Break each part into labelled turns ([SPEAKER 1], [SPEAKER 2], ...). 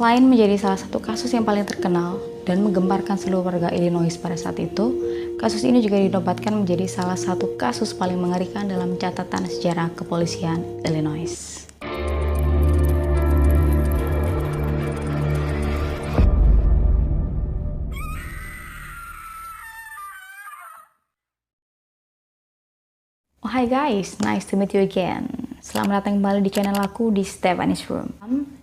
[SPEAKER 1] Selain menjadi salah satu kasus yang paling terkenal dan menggemparkan seluruh warga Illinois pada saat itu, kasus ini juga dinobatkan menjadi salah satu kasus paling mengerikan dalam catatan sejarah kepolisian Illinois. Oh hi guys, nice to meet you again. Selamat datang kembali di channel aku di Stephanie's Room.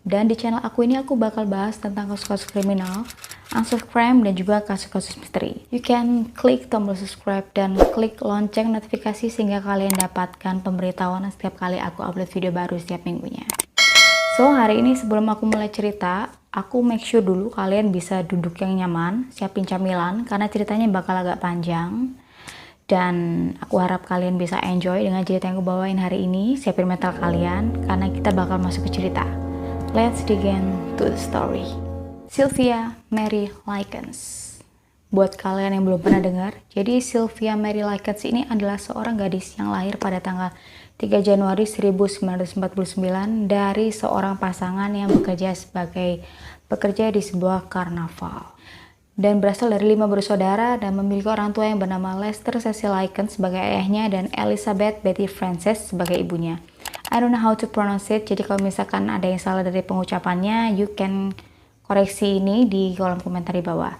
[SPEAKER 1] Dan di channel aku ini aku bakal bahas tentang kasus-kasus kriminal, unsolved crime, dan juga kasus-kasus misteri. You can klik tombol subscribe dan klik lonceng notifikasi sehingga kalian dapatkan pemberitahuan setiap kali aku upload video baru setiap minggunya. So hari ini sebelum aku mulai cerita, aku make sure dulu kalian bisa duduk yang nyaman, siapin camilan karena ceritanya bakal agak panjang. Dan aku harap kalian bisa enjoy dengan cerita yang aku bawain hari ini. Siapin mental kalian karena kita bakal masuk ke cerita. Let's begin to the story. Sylvia Mary Likens. Buat kalian yang belum pernah dengar, jadi Sylvia Mary Likens ini adalah seorang gadis yang lahir pada tanggal 3 Januari 1949 dari seorang pasangan yang bekerja sebagai pekerja di sebuah karnaval. Dan berasal dari 5 bersaudara dan memiliki orang tua yang bernama Lester Cecil Likens sebagai ayahnya dan Elizabeth Betty Frances sebagai ibunya. I don't know how to pronounce it, jadi kalau misalkan ada yang salah dari pengucapannya, you can koreksi ini di kolom komentar di bawah.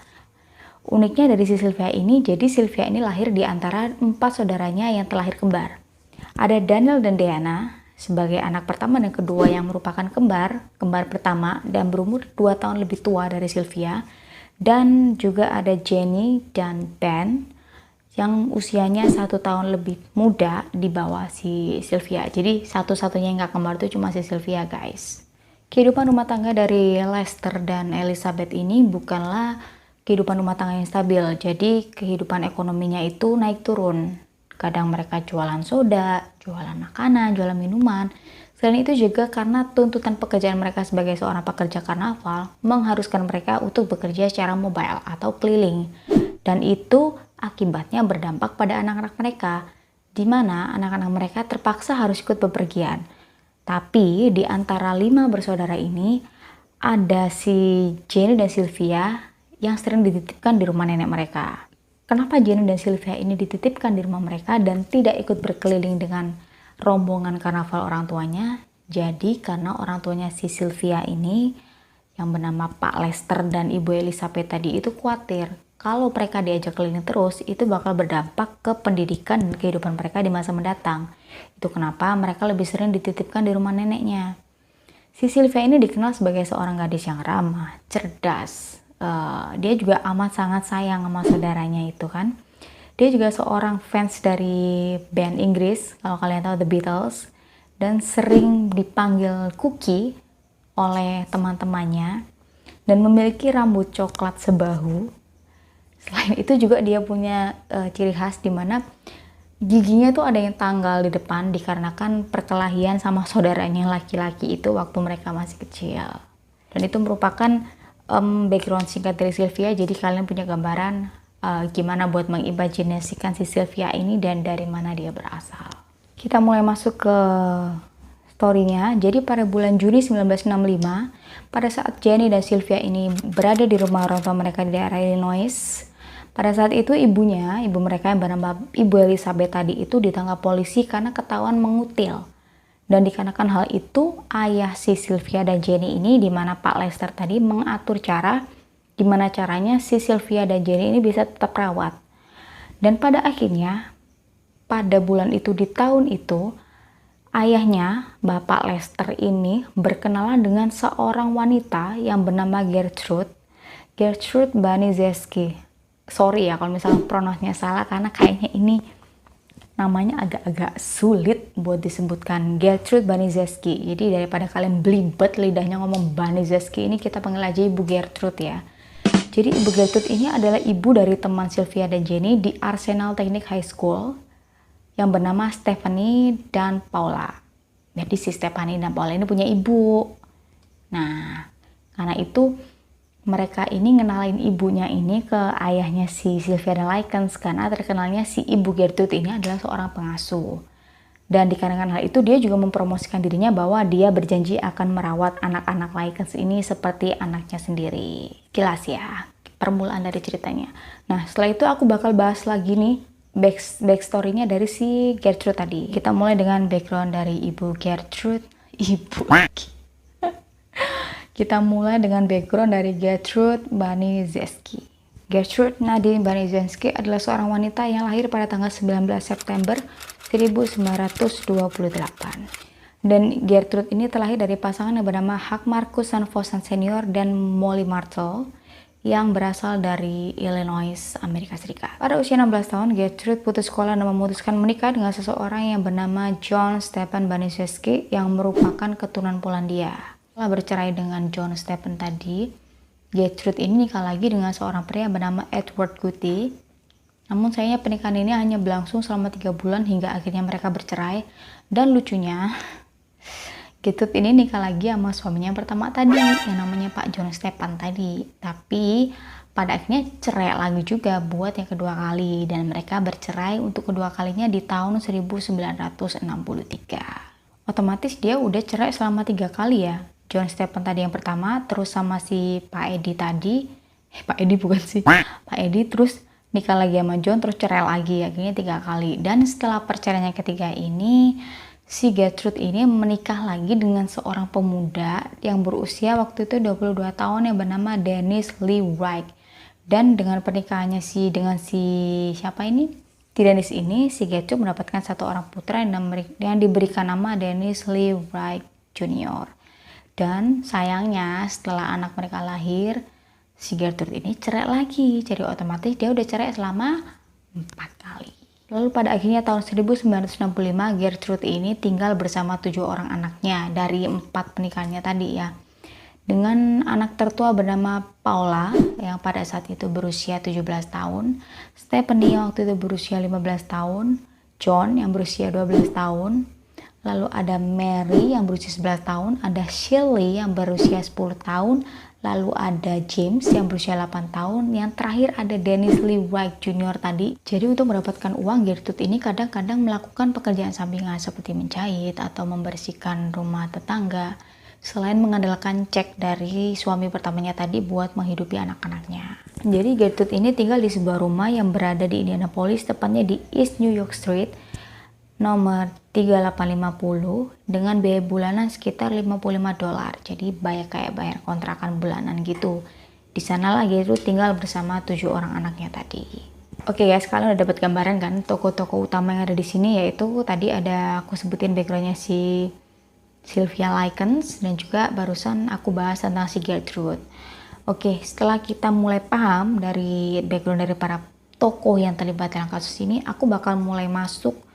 [SPEAKER 1] Uniknya dari si Sylvia ini, jadi Sylvia ini lahir di antara 4 saudaranya yang terlahir kembar. Ada Daniel dan Diana sebagai anak pertama dan kedua yang merupakan kembar pertama dan berumur 2 tahun lebih tua dari Sylvia. Dan juga ada Jenny dan Ben yang usianya 1 tahun lebih muda di bawah si Sylvia. Jadi satu-satunya yang gak kembar itu cuma si Sylvia guys. Kehidupan rumah tangga dari Lester dan Elizabeth ini bukanlah kehidupan rumah tangga yang stabil. Jadi kehidupan ekonominya itu naik turun. Kadang mereka jualan soda, jualan makanan, jualan minuman. Selain itu juga karena tuntutan pekerjaan mereka sebagai seorang pekerja karnaval mengharuskan mereka untuk bekerja secara mobile atau keliling. Dan itu akibatnya berdampak pada anak-anak mereka, di mana anak-anak mereka terpaksa harus ikut bepergian. Tapi di antara 5 bersaudara ini, ada si Jenny dan Sylvia yang sering dititipkan di rumah nenek mereka. Kenapa Jenny dan Sylvia ini dititipkan di rumah mereka dan tidak ikut berkeliling dengan rombongan karnaval orang tuanya? Jadi karena orang tuanya si Sylvia ini yang bernama Pak Lester dan Ibu Elizabeth tadi itu khawatir kalau mereka diajak keliling terus itu bakal berdampak ke pendidikan dan kehidupan mereka di masa mendatang. Itu kenapa mereka lebih sering dititipkan di rumah neneknya. Si Sylvia ini dikenal sebagai seorang gadis yang ramah, cerdas. Dia juga amat sangat sayang sama saudaranya itu kan. Dia juga seorang fans dari band Inggris, kalau kalian tahu The Beatles, dan sering dipanggil Cookie oleh teman-temannya, dan memiliki rambut coklat sebahu. Selain itu juga dia punya ciri khas di mana giginya tuh ada yang tanggal di depan dikarenakan perkelahian sama saudaranya laki-laki itu waktu mereka masih kecil. Dan itu merupakan background singkat dari Sylvia, jadi kalian punya gambaran gimana buat mengimajinasikan si Sylvia ini dan dari mana dia berasal. Kita mulai masuk ke story-nya. Jadi pada bulan Juni 1965, pada saat Jenny dan Sylvia ini berada di rumah orang tua mereka di daerah Illinois, pada saat itu ibu mereka yang bernama Ibu Elizabeth tadi itu ditangkap polisi karena ketahuan mengutil. Dan dikarenakan hal itu, ayah si Sylvia dan Jenny ini, di mana Pak Lester tadi mengatur gimana caranya si Sylvia dan Jenny ini bisa tetap rawat. Dan pada akhirnya, pada bulan itu di tahun itu, ayahnya, Bapak Lester ini berkenalan dengan seorang wanita yang bernama Gertrude Baniszewski. Sorry ya kalau misalnya pronounce-nya salah karena kayaknya ini namanya agak-agak sulit buat disebutkan. Gertrude Baniszewski. Jadi daripada kalian belibet lidahnya ngomong Baniszewski, ini kita panggil aja Ibu Gertrude ya. Jadi Ibu Gertrude ini adalah ibu dari teman Sylvia dan Jenny di Arsenal Technic High School yang bernama Stephanie dan Paula. Jadi si Stephanie dan Paula ini punya ibu. Nah, karena itu mereka ini ngenalin ibunya ini ke ayahnya si Sylvia dan Likens karena terkenalnya si Ibu Gertrude ini adalah seorang pengasuh. Dan dikarenakan hal itu dia juga mempromosikan dirinya bahwa dia berjanji akan merawat anak-anak Lycans ini seperti anaknya sendiri. Kilas ya, permulaan dari ceritanya. Nah setelah itu aku bakal bahas lagi nih backstory-nya dari si Gertrude tadi. Kita mulai dengan background dari Ibu Gertrude. Kita mulai dengan background dari Gertrude Baniszewski. Gertrude Nadine Baniszewski adalah seorang wanita yang lahir pada tanggal 19 September 1928. Dan Gertrude ini terlahir dari pasangan yang bernama Hugh Marcus Sanderson Senior dan Molly Marshall yang berasal dari Illinois, Amerika Serikat. Pada usia 16 tahun, Gertrude putus sekolah dan memutuskan menikah dengan seseorang yang bernama John Stephen Baniszewski yang merupakan keturunan Polandia. Setelah bercerai dengan John Stephen tadi, Gertrude ini nikah lagi dengan seorang pria bernama Edward Guthrie. Namun sayangnya pernikahan ini hanya berlangsung selama 3 bulan hingga akhirnya mereka bercerai. Dan lucunya, Gertrude ini nikah lagi sama suaminya yang pertama tadi, yang namanya Pak John Stephen tadi. Tapi pada akhirnya cerai lagi juga buat yang kedua kali. Dan mereka bercerai untuk kedua kalinya di tahun 1963. Otomatis dia udah cerai selama 3 kali ya. John Stephen tadi yang pertama, terus sama si Pak Edi tadi. Pak Edi bukan sih. Pak Edi terus nikah lagi sama John, terus cerai lagi, akhirnya 3 kali. Dan setelah perceraian yang ketiga ini, si Gertrude ini menikah lagi dengan seorang pemuda yang berusia waktu itu 22 tahun yang bernama Dennis Lee Wright. Dan dengan pernikahannya dengan si siapa ini? Si Dennis ini, si Gertrude mendapatkan satu orang putra yang diberikan nama Dennis Lee Wright Jr. Dan sayangnya setelah anak mereka lahir, si Gertrude ini cerai lagi, jadi otomatis dia udah cerai selama 4 kali. Lalu pada akhirnya tahun 1965 Gertrude ini tinggal bersama 7 orang anaknya dari 4 pernikahannya tadi ya. Dengan anak tertua bernama Paula yang pada saat itu berusia 17 tahun, Stephanie yang waktu itu berusia 15 tahun, John yang berusia 12 tahun, lalu ada Mary yang berusia 11 tahun, ada Shirley yang berusia 10 tahun, lalu ada James yang berusia 8 tahun, yang terakhir ada Dennis Lee Wright Jr. tadi. Jadi untuk mendapatkan uang, Gertrude ini kadang-kadang melakukan pekerjaan sampingan seperti menjahit atau membersihkan rumah tetangga, selain mengandalkan cek dari suami pertamanya tadi buat menghidupi anak-anaknya. Jadi Gertrude ini tinggal di sebuah rumah yang berada di Indianapolis, tepatnya di East New York Street, nomor 3850 dengan biaya bulanan sekitar $55. Jadi kayak bayar kontrakan bulanan gitu. Di sana lagi itu tinggal bersama 7 orang anaknya tadi. Oke guys, kalian udah dapat gambaran kan toko-toko utama yang ada di sini, yaitu tadi ada aku sebutin backgroundnya si Sylvia Likens dan juga barusan aku bahas tentang si Gertrude. Oke, setelah kita mulai paham dari background dari para tokoh yang terlibat dalam kasus ini, aku bakal mulai masuk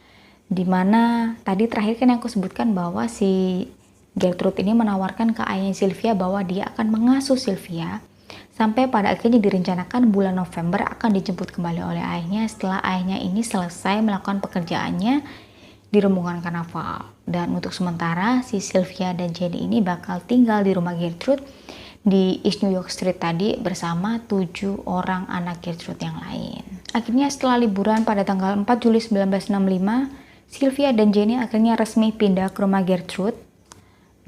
[SPEAKER 1] dimana tadi terakhir kan yang aku sebutkan bahwa si Gertrude ini menawarkan ke ayahnya Sylvia bahwa dia akan mengasuh Sylvia sampai pada akhirnya direncanakan bulan November akan dijemput kembali oleh ayahnya setelah ayahnya ini selesai melakukan pekerjaannya di rombongan karnaval. Dan untuk sementara si Sylvia dan Jenny ini bakal tinggal di rumah Gertrude di East New York Street tadi bersama 7 orang anak Gertrude yang lain. Akhirnya setelah liburan pada tanggal 4 Juli 1965, Sylvia dan Jenny akhirnya resmi pindah ke rumah Gertrude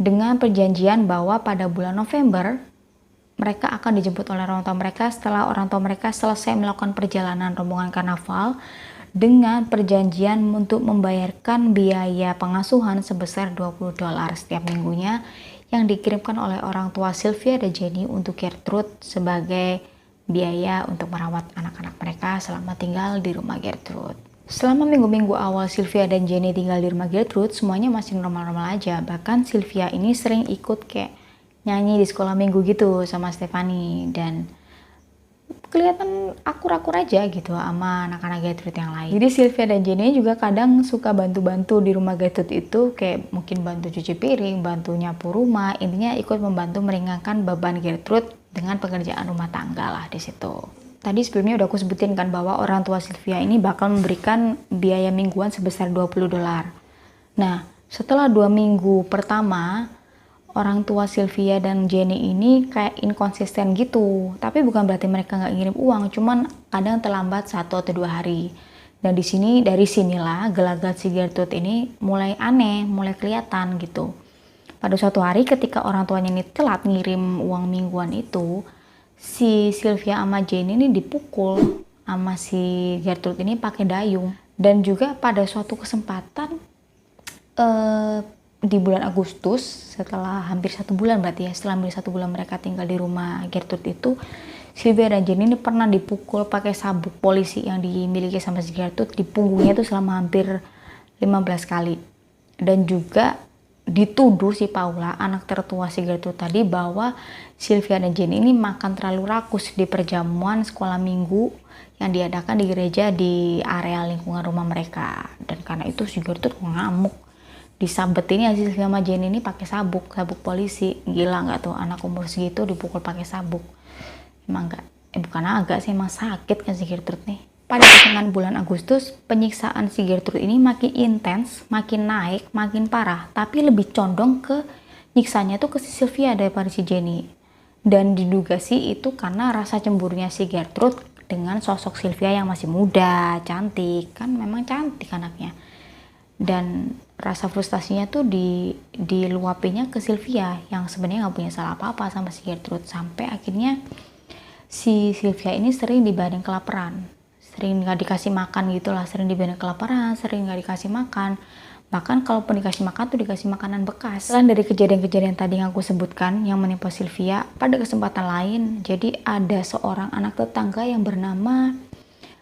[SPEAKER 1] dengan perjanjian bahwa pada bulan November mereka akan dijemput oleh orang tua mereka setelah orang tua mereka selesai melakukan perjalanan rombongan karnaval, dengan perjanjian untuk membayarkan biaya pengasuhan sebesar $20 setiap minggunya yang dikirimkan oleh orang tua Sylvia dan Jenny untuk Gertrude sebagai biaya untuk merawat anak-anak mereka selama tinggal di rumah Gertrude. Selama minggu-minggu awal Sylvia dan Jenny tinggal di rumah Gertrude, semuanya masih normal-normal aja. Bahkan Sylvia ini sering ikut kayak nyanyi di sekolah minggu gitu sama Stephanie, dan kelihatan akur-akur aja gitu sama anak-anak Gertrude yang lain. Jadi Sylvia dan Jenny juga kadang suka bantu-bantu di rumah Gertrude itu, kayak mungkin bantu cuci piring, bantu nyapu rumah, intinya ikut membantu meringankan beban Gertrude dengan pekerjaan rumah tangga lah di situ. Tadi sebelumnya udah aku sebutin kan bahwa orang tua Sylvia ini bakal memberikan biaya mingguan sebesar $20. Nah, setelah 2 minggu pertama, orang tua Sylvia dan Jenny ini kayak inkonsisten gitu. Tapi bukan berarti mereka nggak ngirim uang, cuman kadang terlambat 1 atau 2 hari. Dan dari sinilah gelagat si Gertrude ini mulai aneh, mulai kelihatan gitu. Pada suatu hari ketika orang tuanya ini telat ngirim uang mingguan itu, si Sylvia sama Jane ini dipukul sama si Gertrude ini pakai dayung. Dan juga pada suatu kesempatan di bulan Agustus, setelah hampir 1 bulan berarti ya, setelah hampir 1 bulan mereka tinggal di rumah Gertrude itu, Sylvia dan Jane ini pernah dipukul pakai sabuk polisi yang dimiliki sama si Gertrude di punggungnya itu selama hampir 15 kali. Dan juga dituduh si Paula, anak tertua si Gertrude tadi, bahwa Sylvia dan Jane ini makan terlalu rakus di perjamuan sekolah minggu yang diadakan di gereja di area lingkungan rumah mereka. Dan karena itu si Gertrude ngamuk, disambetin ya Sylvia sama Jane ini pakai sabuk polisi. Gila nggak tuh, anak umur segitu dipukul pakai sabuk? Emang nggak, bukan agak sih, emang sakit kan si Gertrude nih. Pada pertengahan bulan Agustus, penyiksaan si Gertrude ini makin intens, makin naik, makin parah, tapi lebih condong ke nyiksanya tuh ke si Sylvia daripada si Jenny. Dan diduga sih itu karena rasa cemburunya si Gertrude dengan sosok Sylvia yang masih muda, cantik, kan memang cantik anaknya. Dan rasa frustasinya tuh diluapinya ke Sylvia yang sebenarnya nggak punya salah apa-apa sama si Gertrude. Sampai akhirnya si Sylvia ini sering dibanding kelaparan, sering nggak dikasih makan gitulah, sering dibanding kelaparan, sering nggak dikasih makan. Bahkan kalaupun dikasih makan tuh dikasih makanan bekas. Selain dari kejadian-kejadian tadi yang aku sebutkan yang menimpa Sylvia, pada kesempatan lain jadi ada seorang anak tetangga yang bernama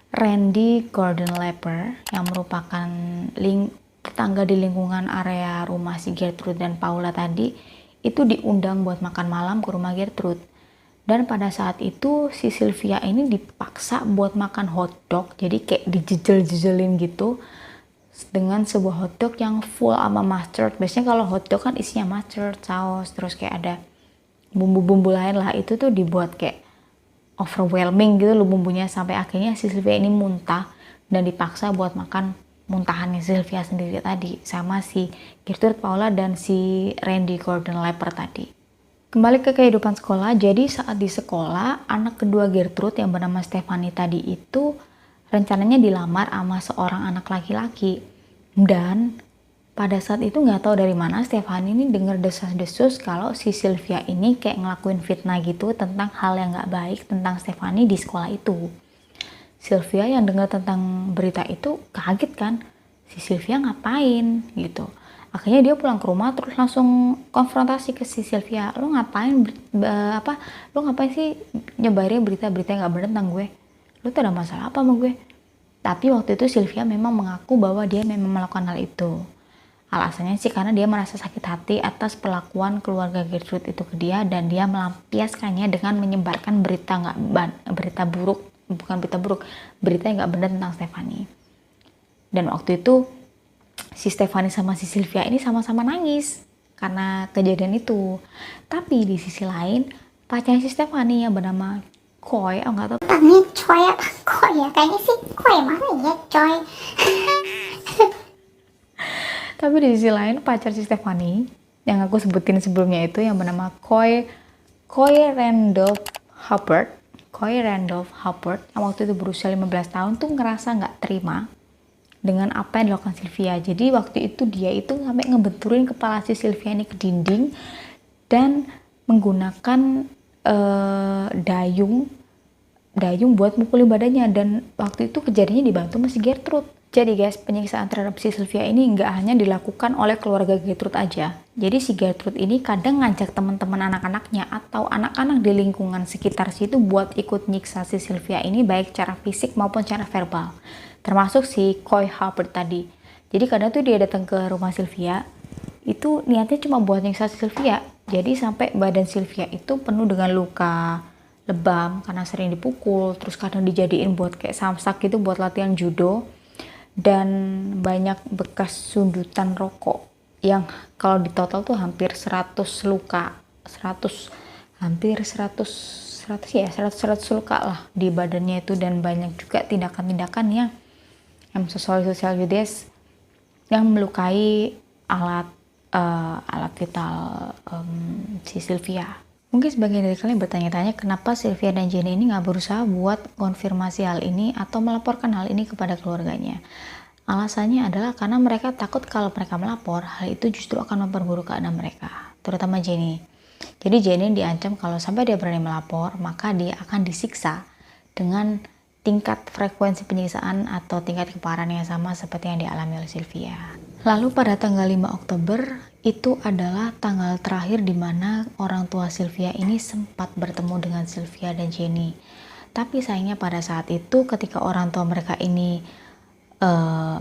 [SPEAKER 1] Randy Gordon Leper yang merupakan tetangga di lingkungan area rumah si Gertrude dan Paula tadi, itu diundang buat makan malam ke rumah Gertrude. Dan pada saat itu si Sylvia ini dipaksa buat makan hotdog, jadi kayak dijejel-jejelin gitu dengan sebuah hotdog yang full sama mustard. Biasanya kalau hotdog kan isinya mustard, saus, terus kayak ada bumbu-bumbu lain lah. Itu tuh dibuat kayak overwhelming gitu loh bumbunya, sampai akhirnya si Sylvia ini muntah dan dipaksa buat makan muntahannya Sylvia sendiri tadi sama si Gertrude, Paula, dan si Randy Gordon Leper tadi. Kembali ke kehidupan sekolah. Jadi saat di sekolah, anak kedua Gertrude yang bernama Stephanie tadi itu rencananya dilamar sama seorang anak laki-laki. Dan pada saat itu nggak tahu dari mana Stephanie ini dengar desas-desus kalau si Sylvia ini kayak ngelakuin fitnah gitu tentang hal yang nggak baik tentang Stephanie di sekolah itu. Sylvia yang dengar tentang berita itu kaget kan, si Sylvia ngapain gitu. Akhirnya dia pulang ke rumah terus langsung konfrontasi ke si Sylvia, lo ngapain sih nyebarin berita-berita yang gak benar tentang gue, lo tuh ada masalah apa sama gue? Tapi waktu itu Sylvia memang mengaku bahwa dia memang melakukan hal itu. Alasannya sih karena dia merasa sakit hati atas perlakuan keluarga Gertrude itu ke dia, dan dia melampiaskannya dengan menyebarkan berita yang nggak benar tentang Stephanie. Dan waktu itu si Stephanie sama si Sylvia ini sama-sama nangis karena kejadian itu. Tapi di sisi lain, pacarnya si Stephanie yang bernama Coy, nggak tahu
[SPEAKER 2] Tanya Coy apa Coy ya, kayaknya sih Coy, mana ya Coy.
[SPEAKER 1] Tapi di sisi lain, pacar si Stephanie yang aku sebutin sebelumnya itu yang bernama Coy Randolph Hubbard yang waktu itu berusia 15 tahun tuh ngerasa nggak terima dengan apa yang dilakukan Sylvia. Jadi waktu itu dia itu sampai ngebenturin kepala si Sylvia ini ke dinding dan menggunakan dayung buat mukulin badannya. Dan waktu itu kejadiannya dibantu sama si Gertrude. Jadi guys, penyiksaan terhadap si Sylvia ini nggak hanya dilakukan oleh keluarga Gertrude aja. Jadi si Gertrude ini kadang ngajak teman-teman anak-anaknya atau anak-anak di lingkungan sekitar situ buat ikut nyiksa si Sylvia ini, baik secara fisik maupun secara verbal. Termasuk si Coy Hubbard tadi. Jadi kadang tuh dia datang ke rumah Sylvia, itu niatnya cuma buat nyiksa si Sylvia. Jadi sampai badan Sylvia itu penuh dengan luka lebam karena sering dipukul. Terus kadang dijadiin buat kayak samsak gitu buat latihan judo. Dan banyak bekas sundutan rokok yang kalau di total tuh hampir 100 luka. 100 luka lah di badannya itu. Dan banyak juga tindakan-tindakan yang sosial judes yang melukai alat vital si Sylvia. Mungkin sebagian dari kalian bertanya-tanya kenapa Sylvia dan Jenny ini nggak berusaha buat konfirmasi hal ini atau melaporkan hal ini kepada keluarganya. Alasannya adalah karena mereka takut kalau mereka melapor, hal itu justru akan memperburuk keadaan mereka, terutama Jenny. Jadi Jenny diancam kalau sampai dia berani melapor, maka dia akan disiksa dengan tingkat frekuensi penyiksaan atau tingkat keparahan yang sama seperti yang dialami oleh Sylvia. Lalu pada tanggal 5 Oktober, itu adalah tanggal terakhir di mana orang tua Sylvia ini sempat bertemu dengan Sylvia dan Jenny. Tapi sayangnya pada saat itu ketika orang tua mereka ini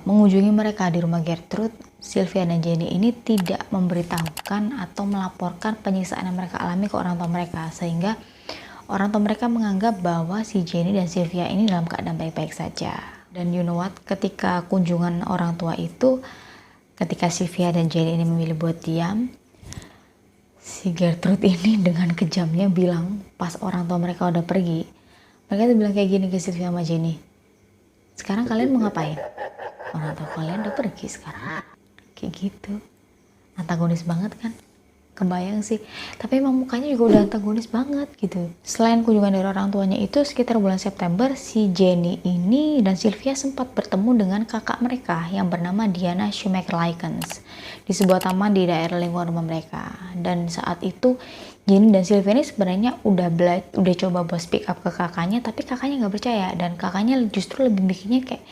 [SPEAKER 1] mengunjungi mereka di rumah Gertrude, Sylvia dan Jenny ini tidak memberitahukan atau melaporkan penyiksaan yang mereka alami ke orang tua mereka, sehingga orang tua mereka menganggap bahwa si Jenny dan Sylvia ini dalam keadaan baik-baik saja. Dan you know what, ketika kunjungan orang tua itu, ketika Sylvia dan Jenny ini memilih buat diam, si Gertrude ini dengan kejamnya bilang pas orang tua mereka udah pergi, mereka tuh bilang kayak gini ke Sylvia sama Jenny, sekarang kalian mau ngapain? Orang tua kalian udah pergi sekarang. Kayak gitu. Antagonis banget kan? Kebayang sih. Tapi emang mukanya juga udah antagonis banget gitu. Selain kunjungan dari orang tuanya itu, sekitar bulan September, si Jenny ini dan Sylvia sempat bertemu dengan kakak mereka yang bernama Diana Shoemaker Likens di sebuah taman di daerah lingkungan rumah mereka. Dan saat itu Jenny dan Sylvia ini sebenarnya udah coba buat speak up ke kakaknya, tapi kakaknya nggak percaya, dan kakaknya justru lebih bikinnya kayak,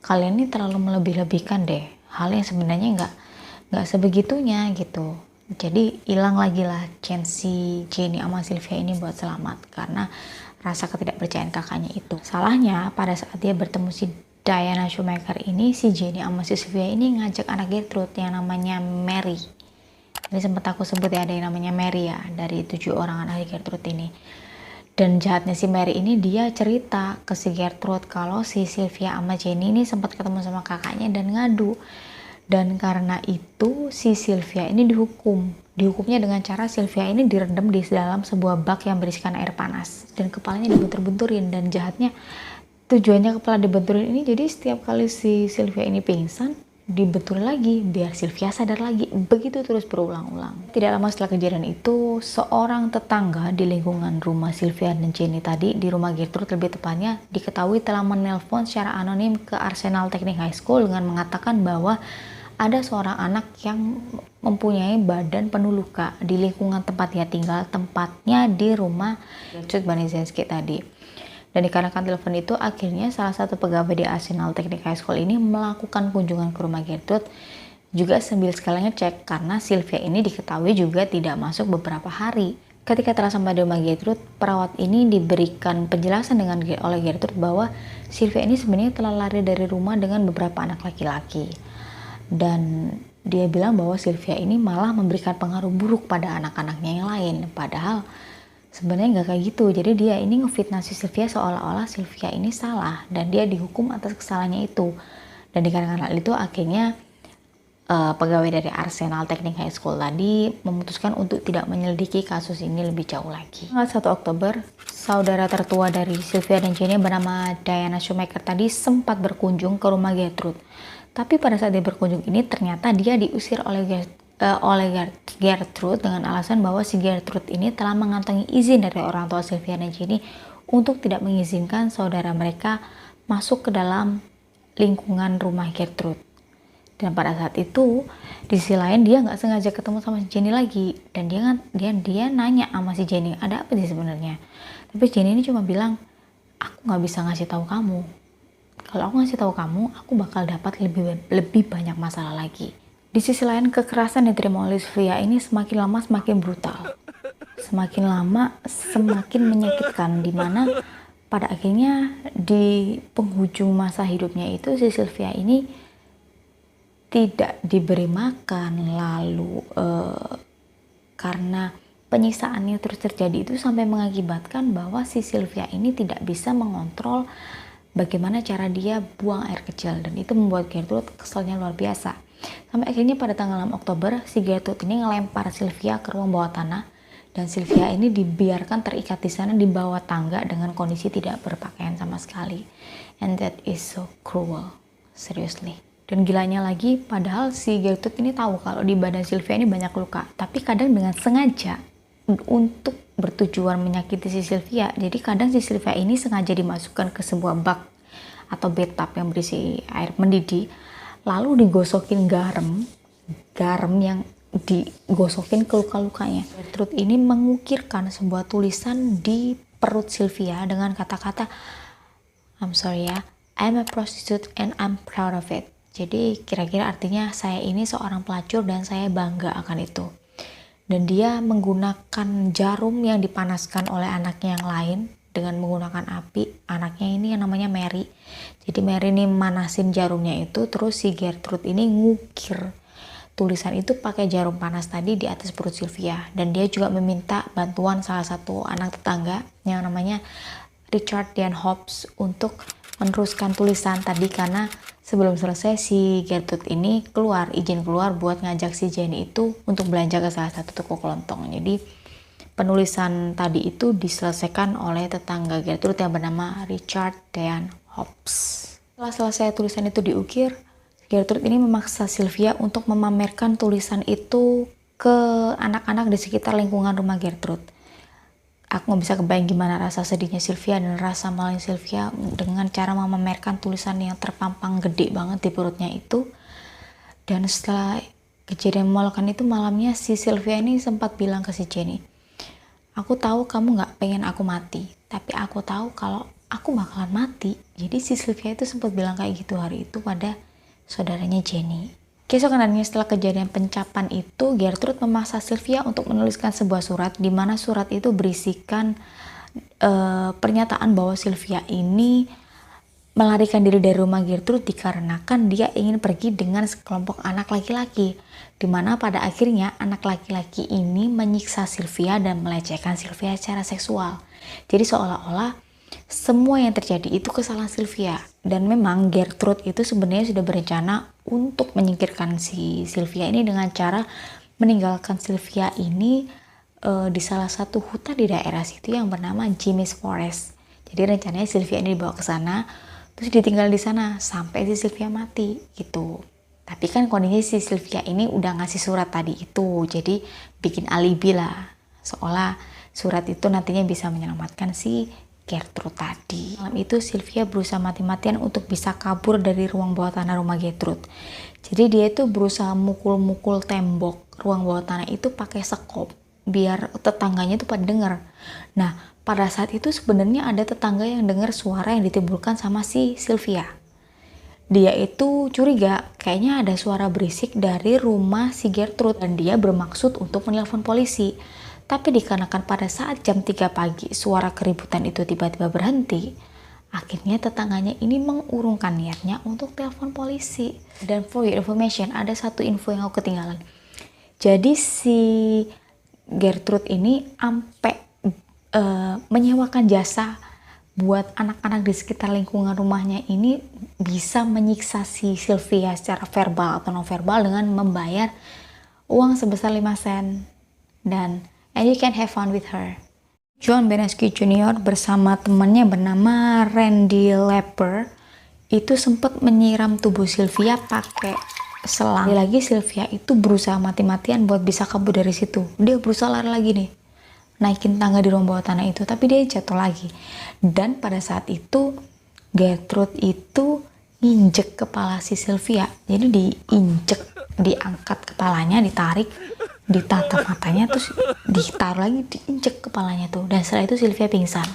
[SPEAKER 1] kalian ini terlalu melebih-lebihkan deh hal yang sebenarnya nggak sebegitunya gitu. Jadi hilang lagi lah chance si Jenny sama Sylvia ini buat selamat karena rasa ketidakpercayaan kakaknya itu. Salahnya pada saat dia bertemu si Diana Shoemaker ini, si Jenny sama si Sylvia ini ngajak anak Gertrude yang namanya Mary. Ini sempat aku sebut ya, ada yang namanya Mary ya, dari 7 orang anak Gertrude ini. Dan jahatnya si Mary ini, dia cerita ke si Gertrude kalau si Sylvia sama Jenny ini sempat ketemu sama kakaknya dan ngadu. Dan karena itu si Sylvia ini dihukumnya dengan cara Sylvia ini direndam di dalam sebuah bak yang berisikan air panas dan kepalanya dibentur-benturin. Dan jahatnya, tujuannya kepala dibenturin ini jadi setiap kali si Sylvia ini pingsan, dibenturin lagi biar Sylvia sadar lagi. Begitu terus berulang-ulang. Tidak lama setelah kejadian itu, seorang tetangga di lingkungan rumah Sylvia dan Jenny tadi, di rumah Gertrude lebih tepatnya, diketahui telah menelpon secara anonim ke Arsenal Technic High School dengan mengatakan bahwa ada seorang anak yang mempunyai badan penuh luka di lingkungan tempat dia tinggal, tempatnya di rumah Gertrude Baniszewski tadi. Dan dikarenakan telepon itu, akhirnya salah satu pegawai di Arsenal Technic High School ini melakukan kunjungan ke rumah Gertrude, juga sambil sekalian ngecek karena Sylvia ini diketahui juga tidak masuk beberapa hari. Ketika telah sampai di rumah Gertrude, perawat ini diberikan penjelasan oleh Gertrude bahwa Sylvia ini sebenarnya telah lari dari rumah dengan beberapa anak laki-laki. Dan dia bilang bahwa Sylvia ini malah memberikan pengaruh buruk pada anak-anaknya yang lain, padahal sebenarnya nggak kayak gitu. Jadi dia ini ngefitnah si Sylvia seolah-olah Sylvia ini salah dan dia dihukum atas kesalahannya itu. Dan dikarenakan hal itu akhirnya pegawai dari Arsenal Technic High School tadi memutuskan untuk tidak menyelidiki kasus ini lebih jauh lagi. Tanggal 1 Oktober, saudara tertua dari Sylvia dan Jenny bernama Diana Shoemaker tadi sempat berkunjung ke rumah Gertrude. Tapi pada saat dia berkunjung ini, ternyata dia diusir oleh Gertrude dengan alasan bahwa si Gertrude ini telah mengantongi izin dari orang tua Sylvia dan Jenny untuk tidak mengizinkan saudara mereka masuk ke dalam lingkungan rumah Gertrude. Dan pada saat itu, di sisi lain dia nggak sengaja ketemu sama si Jenny lagi, dan dia nanya sama si Jenny, ada apa sih sebenarnya? Tapi Jenny ini cuma bilang, aku nggak bisa ngasih tahu kamu. Kalau aku ngasih tahu kamu, aku bakal dapat lebih banyak masalah lagi. Di sisi lain, kekerasan yang diterima oleh Sylvia ini semakin lama semakin brutal. Semakin lama semakin menyakitkan, dimana pada akhirnya di penghujung masa hidupnya itu si Sylvia ini tidak diberi makan, lalu karena penyiksaannya terus terjadi itu sampai mengakibatkan bahwa si Sylvia ini tidak bisa mengontrol bagaimana cara dia buang air kecil, dan itu membuat Gertrude keselnya luar biasa. Sampai akhirnya pada tanggal 6 Oktober, si Gertrude ini ngelempar Sylvia ke ruang bawah tanah, dan Sylvia ini dibiarkan terikat di sana di bawah tangga dengan kondisi tidak berpakaian sama sekali. And that is so cruel, seriously. Dan gilanya lagi, padahal si Gertrude ini tahu kalau di badan Sylvia ini banyak luka, tapi kadang dengan sengaja untuk bertujuan menyakiti si Sylvia. Jadi kadang si Sylvia ini sengaja dimasukkan ke sebuah bak atau bathtub yang berisi air mendidih, lalu digosokin garam yang digosokin ke luka-lukanya. Gertrude ini mengukirkan sebuah tulisan di perut Sylvia dengan kata-kata, I'm sorry ya, I'm a prostitute and I'm proud of it. Jadi kira-kira artinya saya ini seorang pelacur dan saya bangga akan itu. Dan dia menggunakan jarum yang dipanaskan oleh anaknya yang lain dengan menggunakan api. Anaknya ini yang namanya Mary. Jadi Mary ini manasin jarumnya itu, terus si Gertrude ini ngukir tulisan itu pakai jarum panas tadi di atas perut Sylvia. Dan dia juga meminta bantuan salah satu anak tetangga yang namanya Richard Dian Hobbs untuk meneruskan tulisan tadi, karena sebelum selesai si Gertrude ini izin keluar buat ngajak si Jenny itu untuk belanja ke salah satu toko kelontong. Jadi penulisan tadi itu diselesaikan oleh tetangga Gertrude yang bernama Richard Dian Hobbs. Setelah selesai tulisan itu diukir, Gertrude ini memaksa Sylvia untuk memamerkan tulisan itu ke anak-anak di sekitar lingkungan rumah Gertrude. Aku nggak bisa kebayang gimana rasa sedihnya Sylvia dan rasa malahnya Sylvia dengan cara memamerkan tulisan yang terpampang gede banget di perutnya itu. Dan setelah kejadian memalukan itu, malamnya si Sylvia ini sempat bilang ke si Jenny, aku tahu kamu nggak pengen aku mati, tapi aku tahu kalau aku bakalan mati. Jadi si Sylvia itu sempat bilang kayak gitu hari itu pada saudaranya Jenny. Keesokan harinya setelah kejadian pencapan itu, Gertrude memaksa Sylvia untuk menuliskan sebuah surat, di mana surat itu berisikan pernyataan bahwa Sylvia ini melarikan diri dari rumah Gertrude dikarenakan dia ingin pergi dengan sekelompok anak laki-laki, di mana pada akhirnya anak laki-laki ini menyiksa Sylvia dan melecehkan Sylvia secara seksual. Jadi seolah-olah semua yang terjadi itu kesalahan Sylvia. Dan memang Gertrude itu sebenarnya sudah berencana untuk menyingkirkan si Sylvia ini dengan cara meninggalkan Sylvia ini di salah satu hutan di daerah situ yang bernama Jimmy's Forest. Jadi rencananya Sylvia ini dibawa ke sana, terus ditinggal di sana sampai si Sylvia mati gitu. Tapi kan kondisi si Sylvia ini udah ngasih surat tadi itu, jadi bikin alibi lah, seolah surat itu nantinya bisa menyelamatkan si Gertrude tadi. Malam itu Sylvia berusaha mati-matian untuk bisa kabur dari ruang bawah tanah rumah Gertrude. Jadi dia itu berusaha mukul-mukul tembok ruang bawah tanah itu pakai sekop biar tetangganya itu pada dengar. Nah, pada saat itu sebenarnya ada tetangga yang dengar suara yang ditimbulkan sama si Sylvia. Dia itu curiga, kayaknya ada suara berisik dari rumah si Gertrude dan dia bermaksud untuk menelpon polisi. Tapi dikarenakan pada saat jam 3 pagi suara keributan itu tiba-tiba berhenti, akhirnya tetangganya ini mengurungkan niatnya untuk telepon polisi. Dan for your information, ada satu info yang aku ketinggalan. Jadi si Gertrude ini sampai menyewakan jasa buat anak-anak di sekitar lingkungan rumahnya ini bisa menyiksa si Sylvia secara verbal atau non verbal dengan membayar uang sebesar 5 sen. And you can have fun with her. John Benesky Jr. bersama temannya bernama Randy Lepper itu sempat menyiram tubuh Sylvia pakai selang. Lagi Sylvia itu berusaha mati-matian buat bisa kabur dari situ. Dia berusaha lari lagi nih, naikin tangga di ruang bawah tanah itu, tapi dia jatuh lagi. Dan pada saat itu Gertrude itu injek kepala si Sylvia. Jadi diangkat kepalanya, ditarik, ditatap matanya, terus ditaruh lagi, diinjek kepalanya tuh. Dan setelah itu Sylvia pingsan.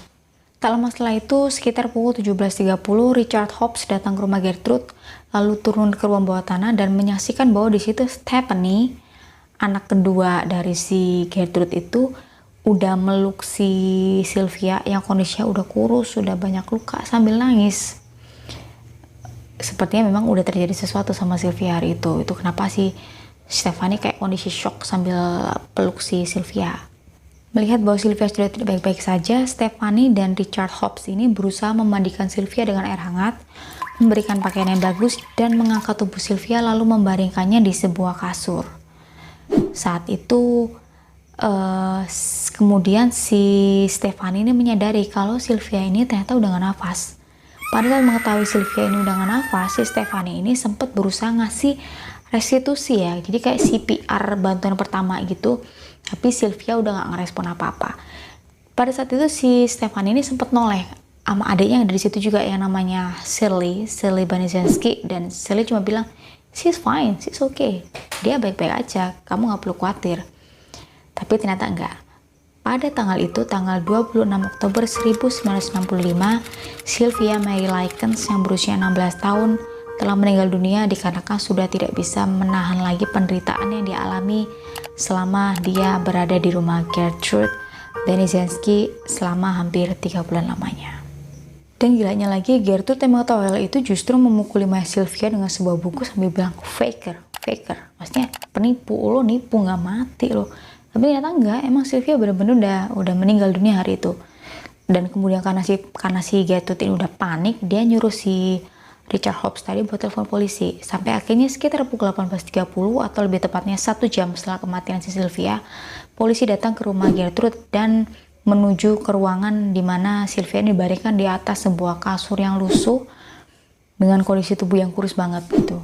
[SPEAKER 1] Tak lama setelah itu, sekitar pukul 17.30, Richard Hobbs datang ke rumah Gertrude, lalu turun ke ruang bawah tanah dan menyaksikan bahwa di situ Stephanie, anak kedua dari si Gertrude itu, udah meluk si Sylvia yang kondisinya udah kurus, sudah banyak luka sambil nangis. Sepertinya memang udah terjadi sesuatu sama Sylvia hari itu. Itu kenapa sih Stephanie kayak kondisi shock sambil peluk si Sylvia. Melihat bahwa Sylvia sudah tidak baik-baik saja, Stephanie dan Richard Hobbs ini berusaha memandikan Sylvia dengan air hangat, memberikan pakaian yang bagus, dan mengangkat tubuh Sylvia lalu membaringkannya di sebuah kasur. Saat itu kemudian si Stephanie ini menyadari kalau Sylvia ini ternyata udah gak nafas. Padahal mengetahui Sylvia ini udah gak nafas, si Stephanie ini sempat berusaha ngasih restitusi ya, jadi kayak CPR bantuan pertama gitu, Tapi Sylvia udah nggak ngerespon apa-apa. Pada saat itu si Stefan ini sempat noleh sama adiknya yang dari situ juga yang namanya Shirley Baniszewski, dan Shirley cuma bilang, she's fine, she's okay, dia baik-baik aja, kamu nggak perlu khawatir. Tapi ternyata enggak. Pada tanggal itu, tanggal 26 Oktober 1965, Sylvia Mary Likens yang berusia 16 tahun telah meninggal dunia dikarenakan sudah tidak bisa menahan lagi penderitaan yang dialami selama dia berada di rumah Gertrude Baniszewski selama hampir 3 bulan lamanya. Dan gilanya lagi, Gertrude yang tahu hal itu justru memukuli Maya Sylvia dengan sebuah buku sambil bilang, faker. Maksudnya penipu, lo nipu nggak mati lo. Tapi ternyata enggak, emang Sylvia bener-bener udah meninggal dunia hari itu. Dan kemudian karena si Gertrude ini udah panik, dia nyuruh si Richard Hobbs tadi buat telepon polisi. Sampai akhirnya sekitar pukul 18.30 atau lebih tepatnya 1 jam setelah kematian si Sylvia, polisi datang ke rumah Gertrude dan menuju ke ruangan di mana Sylvia dibaringkan di atas sebuah kasur yang lusuh dengan kondisi tubuh yang kurus banget gitu.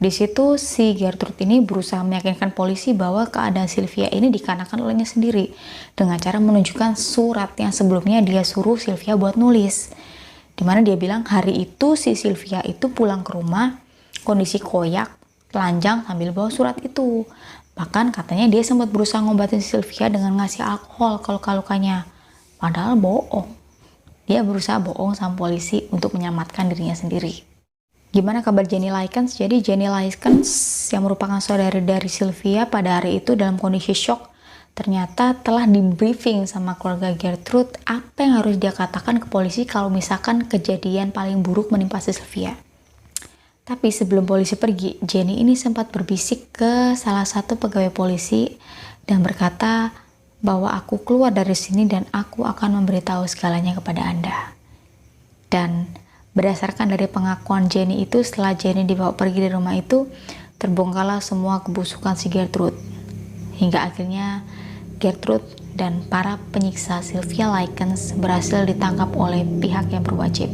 [SPEAKER 1] Di situ si Gertrude ini berusaha meyakinkan polisi bahwa keadaan Sylvia ini dikarenakan olehnya sendiri dengan cara menunjukkan surat yang sebelumnya dia suruh Sylvia buat nulis. Dimana dia bilang hari itu si Sylvia itu pulang ke rumah kondisi koyak, telanjang sambil bawa surat itu. Bahkan katanya dia sempat berusaha ngobatin Sylvia dengan ngasih alkohol ke luka-lukanya. Padahal bohong. Dia berusaha bohong sama polisi untuk menyelamatkan dirinya sendiri. Gimana kabar Jenny Likens? Jadi Jenny Likens yang merupakan saudari dari Sylvia pada hari itu dalam kondisi shock. Ternyata telah di briefing sama keluarga Gertrude apa yang harus dia katakan ke polisi kalau misalkan kejadian paling buruk menimpa Sylvia. Tapi sebelum polisi pergi, Jenny ini sempat berbisik ke salah satu pegawai polisi dan berkata bahwa aku keluar dari sini dan aku akan memberitahu segalanya kepada Anda. Dan berdasarkan dari pengakuan Jenny itu, setelah Jenny dibawa pergi dari rumah itu, terbongkarlah semua kebusukan si Gertrude. Hingga akhirnya Gertrude dan para penyiksa Sylvia Likens berhasil ditangkap oleh pihak yang berwajib.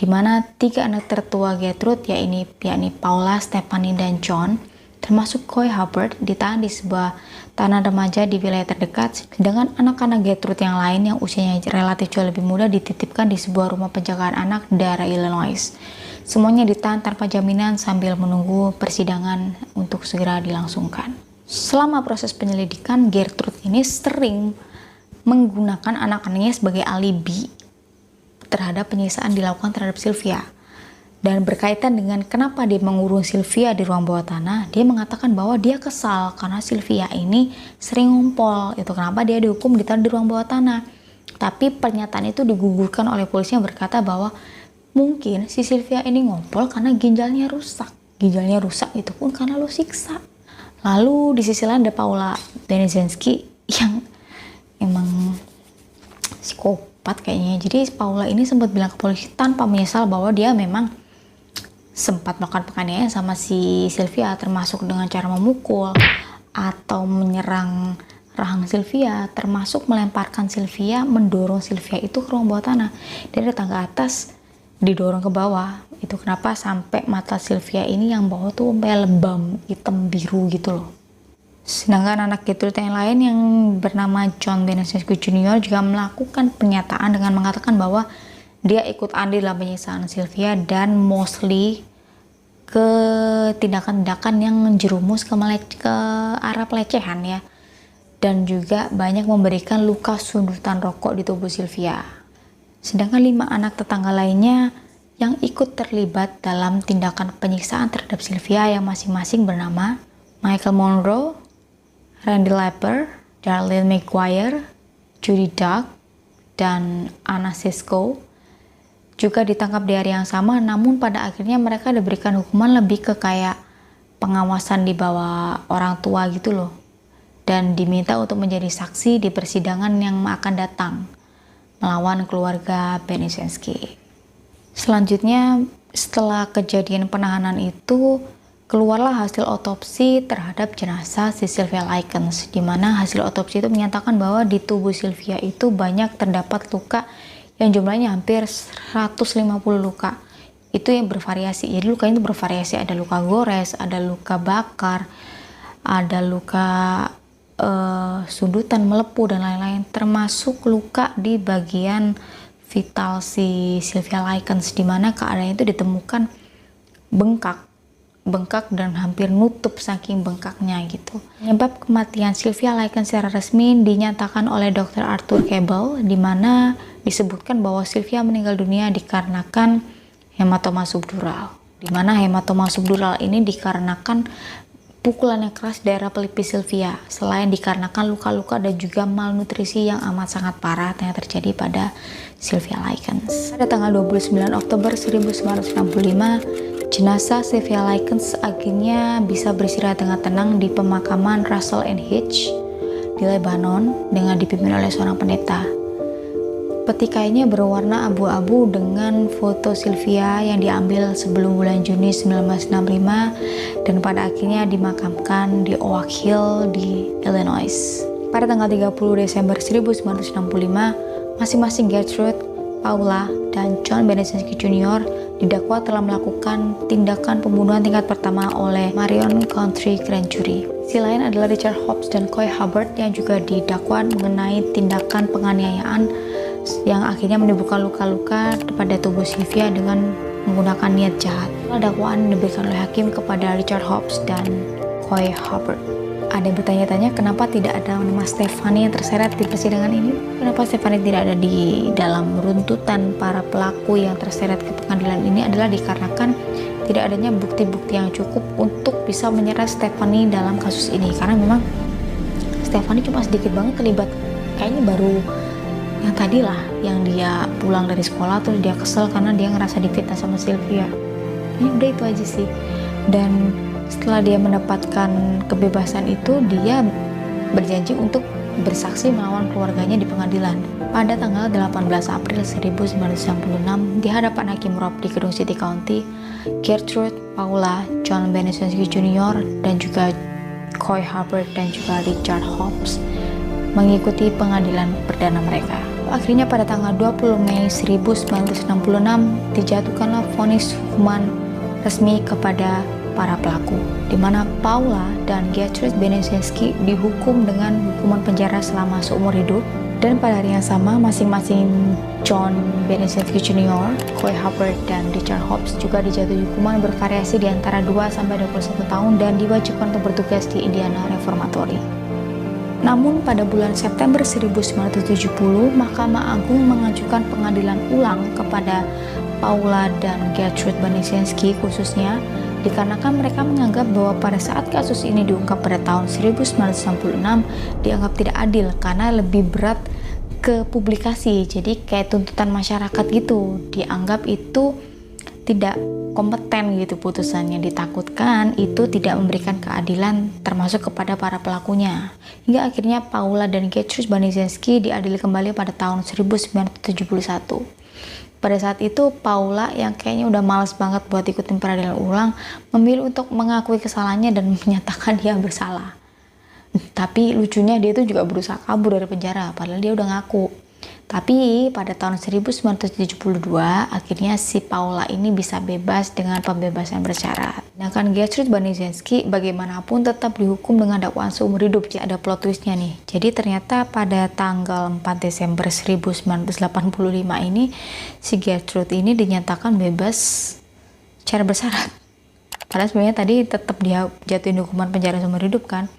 [SPEAKER 1] Di mana 3 anak tertua Gertrude, yakni Paula, Stephanie, dan John, termasuk Coy Hubbard, ditahan di sebuah tahanan remaja di wilayah terdekat, sedangkan anak-anak Gertrude yang lain yang usianya relatif jauh lebih muda dititipkan di sebuah rumah penjagaan anak di daerah Illinois. Semuanya ditahan tanpa jaminan sambil menunggu persidangan untuk segera dilangsungkan. Selama proses penyelidikan, Gertrude ini sering menggunakan anak-anaknya sebagai alibi terhadap penyiksaan dilakukan terhadap Sylvia. Dan berkaitan dengan kenapa dia mengurung Sylvia di ruang bawah tanah, dia mengatakan bahwa dia kesal karena Sylvia ini sering ngumpul. Itu kenapa dia dihukum ditaruh di ruang bawah tanah. Tapi pernyataan itu digugurkan oleh polisi yang berkata bahwa mungkin si Sylvia ini ngumpul karena ginjalnya rusak. Ginjalnya rusak itu pun karena lo siksa. Lalu di sisi lain ada Paula Baniszewski yang emang psikopat kayaknya. Jadi Paula ini sempat bilang ke polisi tanpa menyesal bahwa dia memang sempat melakukan penganiayaan sama si Sylvia, termasuk dengan cara memukul atau menyerang rahang Sylvia, termasuk melemparkan Sylvia, mendorong Sylvia itu ke ruang bawah tanah. Dari tangga atas didorong ke bawah. Itu kenapa sampai mata Sylvia ini yang bawah tuh sampai lebam, hitam biru gitu loh. Sedangkan anak Gertrude yang lain yang bernama John Baniszewski Jr. juga melakukan pernyataan dengan mengatakan bahwa dia ikut andil dalam penyiksaan Sylvia dan mostly ke tindakan-tindakan yang menjerumus ke arah pelecehan ya. Dan juga banyak memberikan luka sundutan rokok di tubuh Sylvia. Sedangkan 5 anak tetangga lainnya yang ikut terlibat dalam tindakan penyiksaan terhadap Sylvia yang masing-masing bernama Michael Monroe, Randy Lepper, Darlene McGuire, Judy Duck, dan Anna Sisko juga ditangkap di hari yang sama, namun pada akhirnya mereka diberikan hukuman lebih ke kayak pengawasan di bawah orang tua gitu loh, dan diminta untuk menjadi saksi di persidangan yang akan datang melawan keluarga Baniszewski. Selanjutnya, setelah kejadian penahanan itu, keluarlah hasil otopsi terhadap jenazah si Sylvia Likens, di mana hasil otopsi itu menyatakan bahwa di tubuh Sylvia itu banyak terdapat luka yang jumlahnya hampir 150 luka. Itu yang bervariasi. Jadi luka itu bervariasi, ada luka gores, ada luka bakar, ada luka sundutan, melepuh dan lain-lain, termasuk luka di bagian vital si Sylvia Likens, di mana keadaannya itu ditemukan bengkak dan hampir nutup saking bengkaknya gitu. Penyebab kematian Sylvia Likens secara resmi dinyatakan oleh Dr. Arthur Cabell, di mana disebutkan bahwa Sylvia meninggal dunia dikarenakan hematoma subdural. Di mana hematoma subdural ini dikarenakan pukulan yang keras daerah pelipis Sylvia, selain dikarenakan luka-luka dan juga malnutrisi yang amat sangat parah yang terjadi pada Sylvia Likens. Pada tanggal 29 Oktober 1965, jenazah Sylvia Likens akhirnya bisa beristirahat dengan tenang di pemakaman Russell and Hitch di Lebanon dengan dipimpin oleh seorang pendeta. Peti kainnya berwarna abu-abu dengan foto Sylvia yang diambil sebelum bulan Juni 1965 dan pada akhirnya dimakamkan di Oak Hill di Illinois. Pada tanggal 30 Desember 1965, masing-masing Gertrude, Paula, dan John Benesinski Jr. didakwa telah melakukan tindakan pembunuhan tingkat pertama oleh Marion County Grand Jury. Sisi lain adalah Richard Hobbs dan Coy Hubbard yang juga didakwa mengenai tindakan penganiayaan yang akhirnya menimbulkan luka-luka pada tubuh Sylvia dengan menggunakan niat jahat. Dakwaan diberikan oleh hakim kepada Richard Hobbs dan Coy Hubbard. Ada yang bertanya-tanya kenapa tidak ada nama Stephanie yang terseret di persidangan ini? Kenapa Stephanie tidak ada di dalam runtutan para pelaku yang terseret ke pengadilan ini adalah dikarenakan tidak adanya bukti-bukti yang cukup untuk bisa menyeret Stephanie dalam kasus ini. Karena memang Stephanie cuma sedikit banget terlibat, kayaknya baru yang tadi lah, yang dia pulang dari sekolah terus dia kesel karena dia ngerasa difitnah sama Sylvia. Ini udah itu aja sih. Dan setelah dia mendapatkan kebebasan itu, dia berjanji untuk bersaksi melawan keluarganya di pengadilan. Pada tanggal 18 April 1996, di hadapan Hakim Rob di gedung City County, Gertrude, Paula, John Benesinski Jr. dan juga Coy Hubbard dan juga Richard Hobbs mengikuti pengadilan perdana mereka. Akhirnya pada tanggal 20 Mei 1966 dijatuhkanlah vonis hukuman resmi kepada para pelaku, di mana Paula dan Gertrude Benesinski dihukum dengan hukuman penjara selama seumur hidup, dan pada hari yang sama masing-masing John Benesinski Jr., Coy Hubbard dan Richard Hobbs juga dijatuhi hukuman bervariasi di antara 2 sampai 21 tahun dan diwajibkan untuk bertugas di Indiana Reformatory. Namun pada bulan September 1970, Mahkamah Agung mengajukan pengadilan ulang kepada Paula dan Gertrude Benesinski khususnya, dikarenakan mereka menganggap bahwa pada saat kasus ini diungkap pada tahun 1966 dianggap tidak adil karena lebih berat ke publikasi, jadi kayak tuntutan masyarakat gitu, dianggap itu tidak kompeten gitu putusannya, ditakutkan itu tidak memberikan keadilan termasuk kepada para pelakunya. Hingga akhirnya Paula dan Gertrude Benesinski diadili kembali pada tahun 1971. Pada saat itu Paula yang kayaknya udah malas banget buat ikutin peradilan ulang memilih untuk mengakui kesalahannya dan menyatakan dia bersalah. Tapi lucunya dia itu juga berusaha kabur dari penjara padahal dia udah ngaku. Tapi pada tahun 1972 akhirnya si Paula ini bisa bebas dengan pembebasan bersyarat. Sedangkan Gertrude Benesinski bagaimanapun tetap dihukum dengan dakwaan seumur hidup. Jadi ada plot twistnya nih. Jadi ternyata pada tanggal 4 Desember 1985 ini si Gertrude ini dinyatakan bebas secara bersyarat. Padahal sebenarnya tadi tetap dia jatuhin hukuman penjara seumur hidup kan.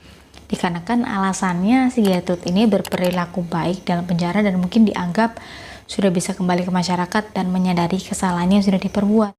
[SPEAKER 1] Dikarenakan alasannya si Gertrude ini berperilaku baik dalam penjara dan mungkin dianggap sudah bisa kembali ke masyarakat dan menyadari kesalahannya yang sudah diperbuat.